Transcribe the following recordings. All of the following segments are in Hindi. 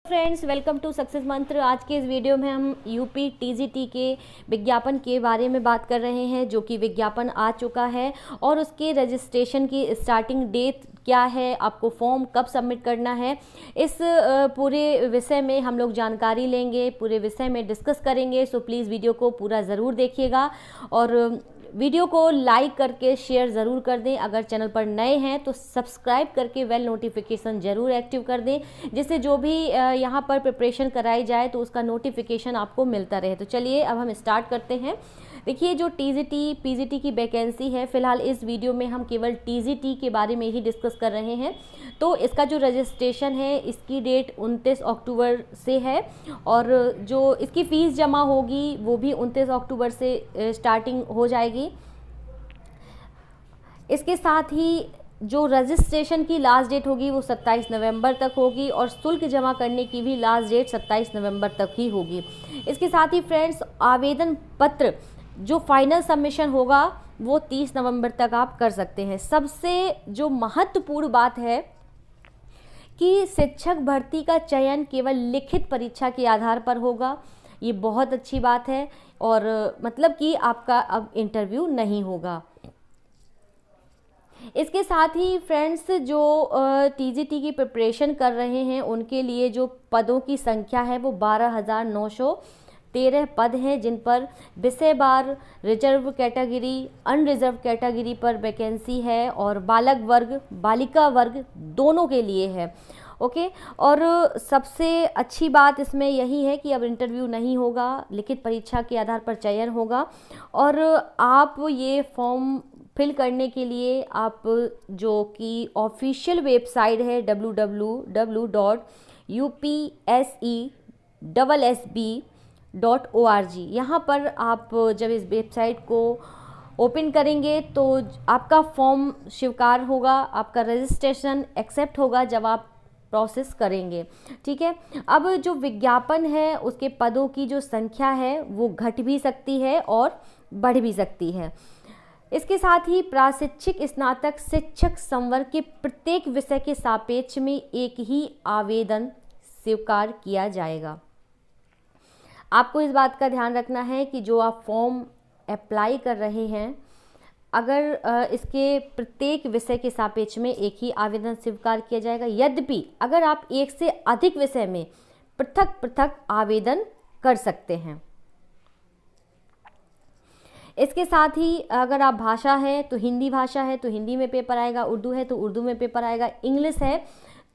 फ्रेंड्स, वेलकम टू सक्सेस मंत्र। आज के इस वीडियो में हम यूपी टीजीटी के विज्ञापन के बारे में बात कर रहे हैं, जो कि विज्ञापन आ चुका है और उसके रजिस्ट्रेशन की स्टार्टिंग डेट क्या है, आपको फॉर्म कब सबमिट करना है, इस पूरे विषय में हम लोग जानकारी लेंगे, पूरे विषय में डिस्कस करेंगे। सो प्लीज़ वीडियो को पूरा ज़रूर देखिएगा और वीडियो को लाइक करके शेयर ज़रूर कर दें। अगर चैनल पर नए हैं तो सब्सक्राइब करके बेल नोटिफिकेशन ज़रूर एक्टिव कर दें, जिससे जो भी यहाँ पर प्रिपरेशन कराई जाए तो उसका नोटिफिकेशन आपको मिलता रहे। तो चलिए अब हम स्टार्ट करते हैं। देखिए, जो टीजीटी पीजीटी की वैकेंसी है, फ़िलहाल इस वीडियो में हम केवल टीजीटी के बारे में ही डिस्कस कर रहे हैं। तो इसका जो रजिस्ट्रेशन है, इसकी डेट 29 अक्टूबर से है और जो इसकी फ़ीस जमा होगी वो भी 29 अक्टूबर से स्टार्टिंग हो जाएगी। इसके साथ ही जो रजिस्ट्रेशन की लास्ट डेट होगी वो 27 नवंबर तक होगी और शुल्क जमा करने की भी लास्ट डेट 27 नवंबर तक ही होगी। इसके साथ ही फ्रेंड्स, आवेदन पत्र जो फाइनल सबमिशन होगा वो 30 नवंबर तक आप कर सकते हैं। सबसे जो महत्वपूर्ण बात है कि शिक्षक भर्ती का चयन केवल लिखित परीक्षा के आधार पर होगा। ये बहुत अच्छी बात है और मतलब कि आपका अब इंटरव्यू नहीं होगा। इसके साथ ही फ्रेंड्स, जो टीजीटी की प्रिपरेशन कर रहे हैं उनके लिए जो पदों की संख्या है वो 12,913 पद हैं, जिन पर विषयवार रिजर्व कैटेगरी, अनरिजर्व कैटेगरी पर वैकेंसी है और बालक वर्ग बालिका वर्ग दोनों के लिए है। ओके, और सबसे अच्छी बात इसमें यही है कि अब इंटरव्यू नहीं होगा, लिखित परीक्षा के आधार पर चयन होगा और आप ये फॉर्म फिल करने के लिए आप जो कि ऑफिशियल वेबसाइट है www.upsessb.org, यहाँ पर आप जब इस वेबसाइट को ओपन करेंगे तो आपका फॉर्म स्वीकार होगा, आपका रजिस्ट्रेशन एक्सेप्ट होगा जब आप प्रोसेस करेंगे। ठीक है, अब जो विज्ञापन है उसके पदों की जो संख्या है वो घट भी सकती है और बढ़ भी सकती है। इसके साथ ही प्राशिक्षिक स्नातक शिक्षक संवर्ग के प्रत्येक विषय के सापेक्ष में एक ही आवेदन स्वीकार किया जाएगा। आपको इस बात का ध्यान रखना है कि जो आप फॉर्म अप्लाई कर रहे हैं, अगर इसके प्रत्येक विषय के सापेक्ष में एक ही आवेदन स्वीकार किया जाएगा। यद्यपि अगर आप एक से अधिक विषय में पृथक पृथक आवेदन कर सकते हैं। इसके साथ ही अगर आप भाषा है तो हिंदी भाषा है तो हिंदी में पेपर आएगा, उर्दू है तो उर्दू में पेपर आएगा, इंग्लिश है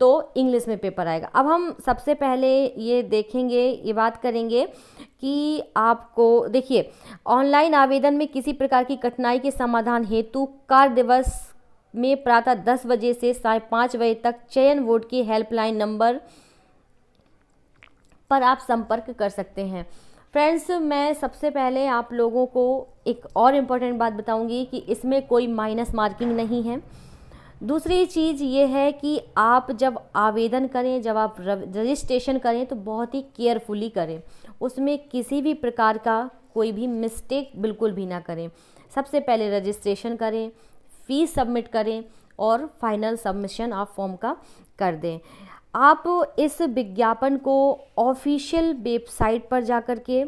तो इंग्लिश में पेपर आएगा। अब हम सबसे पहले ये देखेंगे, ये बात करेंगे कि आपको देखिए, ऑनलाइन आवेदन में किसी प्रकार की कठिनाई के समाधान हेतु कार्य दिवस में प्रातः 10 बजे से 5:30 बजे तक चयन बोर्ड की हेल्पलाइन नंबर पर आप संपर्क कर सकते हैं। फ्रेंड्स, मैं सबसे पहले आप लोगों को एक और इम्पॉर्टेंट बात बताऊंगी कि इसमें कोई माइनस मार्किंग नहीं है। दूसरी चीज़ ये है कि आप जब आवेदन करें, जब आप रजिस्ट्रेशन करें तो बहुत ही केयरफुली करें, उसमें किसी भी प्रकार का कोई भी मिस्टेक बिल्कुल भी ना करें। सबसे पहले रजिस्ट्रेशन करें, फीस सबमिट करें और फाइनल सबमिशन आप फॉर्म का कर दें। आप इस विज्ञापन को ऑफिशियल वेबसाइट पर जाकर के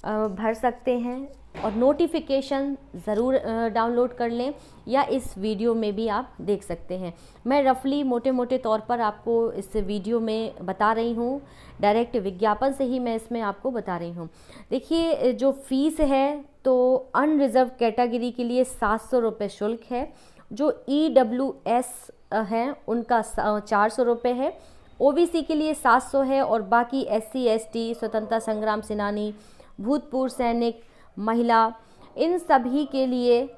भर सकते हैं और नोटिफिकेशन ज़रूर डाउनलोड कर लें या इस वीडियो में भी आप देख सकते हैं। मैं रफली मोटे मोटे तौर पर आपको इस वीडियो में बता रही हूँ, डायरेक्ट विज्ञापन से ही मैं इसमें आपको बता रही हूँ। देखिए, जो फीस है तो अनरिजर्व कैटेगरी के लिए 700 रुपये शुल्क है, जो EWS हैं उनका 400 रुपये है, OBC के लिए 700 है और बाकी SC ST, स्वतंत्रता संग्राम सेनानी, भूतपूर्व सैनिक, महिला, इन सभी के लिए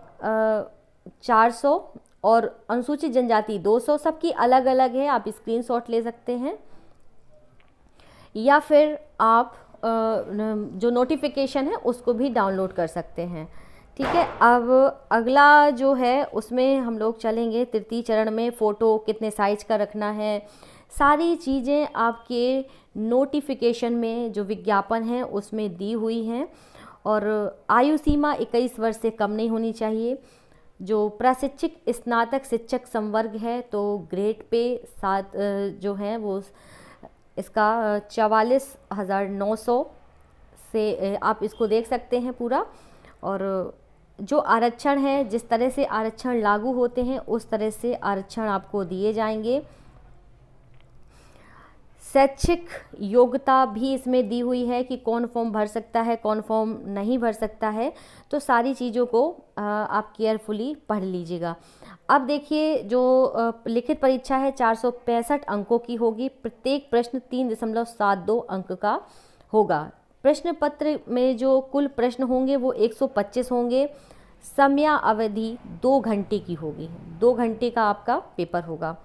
400 और अनुसूचित जनजाति 200, सबकी अलग अलग है। आप स्क्रीनशॉट ले सकते हैं या फिर आप जो नोटिफिकेशन है उसको भी डाउनलोड कर सकते हैं। ठीक है, अब अगला जो है उसमें हम लोग चलेंगे तृतीय चरण में। फ़ोटो कितने साइज का रखना है, सारी चीज़ें आपके नोटिफिकेशन में जो विज्ञापन है उसमें दी हुई हैं और आयु सीमा 21 वर्ष से कम नहीं होनी चाहिए। जो प्रशिक्षित स्नातक शिक्षक संवर्ग है तो ग्रेड पे 7 जो है वो इसका 44,900 से आप इसको देख सकते हैं पूरा। और जो आरक्षण है, जिस तरह से आरक्षण लागू होते हैं उस तरह से आरक्षण आपको दिए जाएंगे। शैक्षिक योग्यता भी इसमें दी हुई है कि कौन फॉर्म भर सकता है, कौन फॉर्म नहीं भर सकता है। तो सारी चीज़ों को आप केयरफुली पढ़ लीजिएगा। अब देखिए, जो लिखित परीक्षा है 465 अंकों की होगी। प्रत्येक प्रश्न 3.72 अंक का होगा। प्रश्न पत्र में जो कुल प्रश्न होंगे वो 125 होंगे। समयावधि 2 घंटे की होगी। 2 घंटे का आपका पेपर होगा।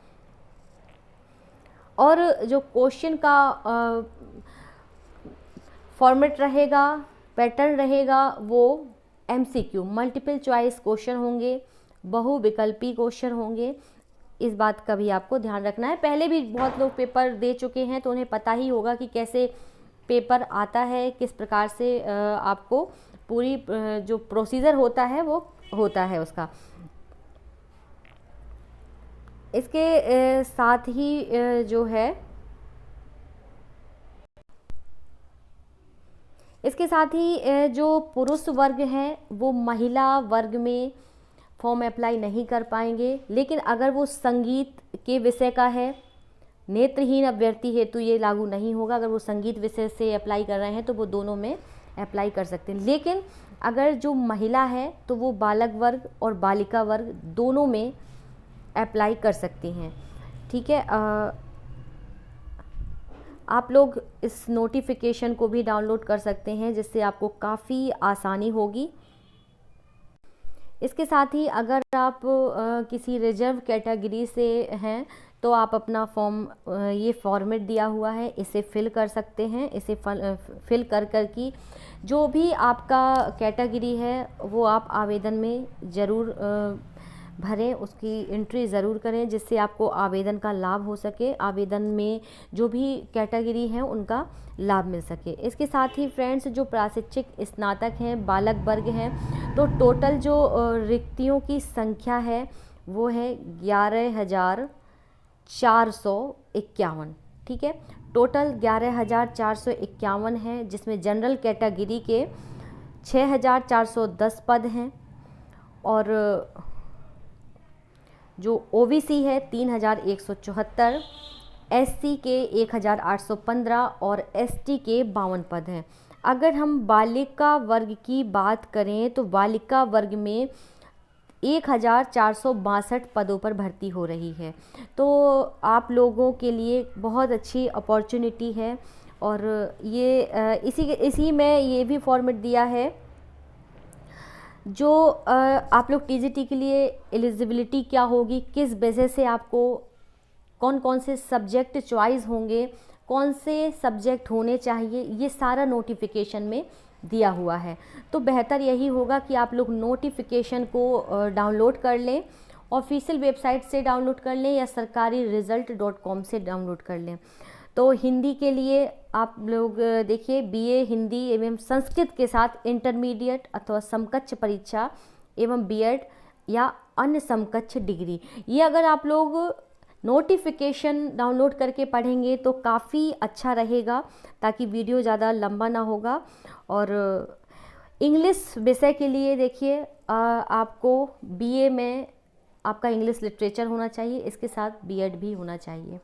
और जो क्वेश्चन का फॉर्मेट रहेगा, पैटर्न रहेगा, वो MCQ मल्टीपल चॉइस क्वेश्चन होंगे, बहुविकल्पी क्वेश्चन होंगे। इस बात का भी आपको ध्यान रखना है। पहले भी बहुत लोग पेपर दे चुके हैं तो उन्हें पता ही होगा कि कैसे पेपर आता है, किस प्रकार से आपको पूरी जो प्रोसीजर होता है वो होता है उसका। इसके साथ ही जो है, इसके साथ ही जो पुरुष वर्ग हैं वो महिला वर्ग में फॉर्म अप्लाई नहीं कर पाएंगे। लेकिन अगर वो संगीत के विषय का है, नेत्रहीन अभ्यर्थी हेतु ये लागू नहीं होगा। अगर वो संगीत विषय से अप्लाई कर रहे हैं तो वो दोनों में अप्लाई कर सकते हैं। लेकिन अगर जो महिला है तो वो बालक वर्ग और बालिका वर्ग दोनों में अप्लाई कर सकती हैं। ठीक है, आप लोग इस नोटिफिकेशन को भी डाउनलोड कर सकते हैं, जिससे आपको काफ़ी आसानी होगी। इसके साथ ही अगर आप किसी रिजर्व कैटेगरी से हैं तो आप अपना फॉर्म, ये फॉर्मेट दिया हुआ है, इसे फिल कर सकते हैं। इसे फिल कर की जो भी आपका कैटेगरी है वो आप आवेदन में ज़रूर भरें, उसकी एंट्री ज़रूर करें, जिससे आपको आवेदन का लाभ हो सके, आवेदन में जो भी कैटेगरी हैं उनका लाभ मिल सके। इसके साथ ही फ्रेंड्स, जो प्राशिक्षिक स्नातक हैं, बालक वर्ग हैं, तो टोटल जो रिक्तियों की संख्या है वो है 11,451। ठीक है, टोटल 11,451 है, जिसमें जनरल कैटेगरी के 6,410 पद हैं और जो OBC है 3,174, SC के 1,815 और ST के 52 पद हैं। अगर हम बालिका वर्ग की बात करें तो बालिका वर्ग में 1,462 पदों पर भर्ती हो रही है। तो आप लोगों के लिए बहुत अच्छी अपॉर्चुनिटी है। और ये इसी में ये भी फॉर्मेट दिया है, जो आप लोग TGT के लिए एलिजिबिलिटी क्या होगी, किस बेसिस से आपको कौन कौन से सब्जेक्ट चॉइस होंगे, कौन से सब्जेक्ट होने चाहिए, ये सारा नोटिफिकेशन में दिया हुआ है। तो बेहतर यही होगा कि आप लोग नोटिफिकेशन को डाउनलोड कर लें, ऑफिशियल वेबसाइट से डाउनलोड कर लें या sarkariresult.com से डाउनलोड कर लें। तो हिंदी के लिए आप लोग देखिए, BA हिंदी एवं संस्कृत के साथ इंटरमीडिएट अथवा समकक्ष परीक्षा एवं B.Ed या अन्य समकक्ष डिग्री, ये अगर आप लोग नोटिफिकेशन डाउनलोड करके पढ़ेंगे तो काफ़ी अच्छा रहेगा, ताकि वीडियो ज़्यादा लंबा ना होगा। और इंग्लिश विषय के लिए देखिए, आपको BA में आपका इंग्लिश लिटरेचर होना चाहिए, इसके साथ B.Ed भी होना चाहिए।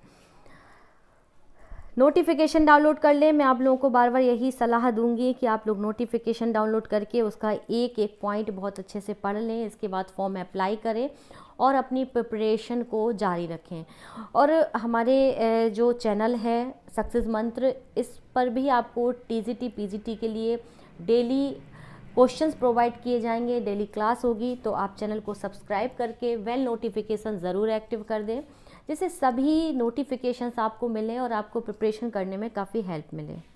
नोटिफिकेशन डाउनलोड कर लें। मैं आप लोगों को बार बार यही सलाह दूंगी कि आप लोग नोटिफिकेशन डाउनलोड करके उसका एक एक पॉइंट बहुत अच्छे से पढ़ लें, इसके बाद फॉर्म अप्लाई करें और अपनी प्रिपरेशन को जारी रखें। और हमारे जो चैनल है सक्सेस मंत्र, इस पर भी आपको TGT PGT के लिए डेली क्वेश्चंस प्रोवाइड किए जाएंगे, डेली क्लास होगी। तो आप चैनल को सब्सक्राइब करके बेल नोटिफिकेशन ज़रूर एक्टिव कर दें, जिससे सभी नोटिफिकेशंस आपको मिलें और आपको प्रिपरेशन करने में काफ़ी हेल्प मिले।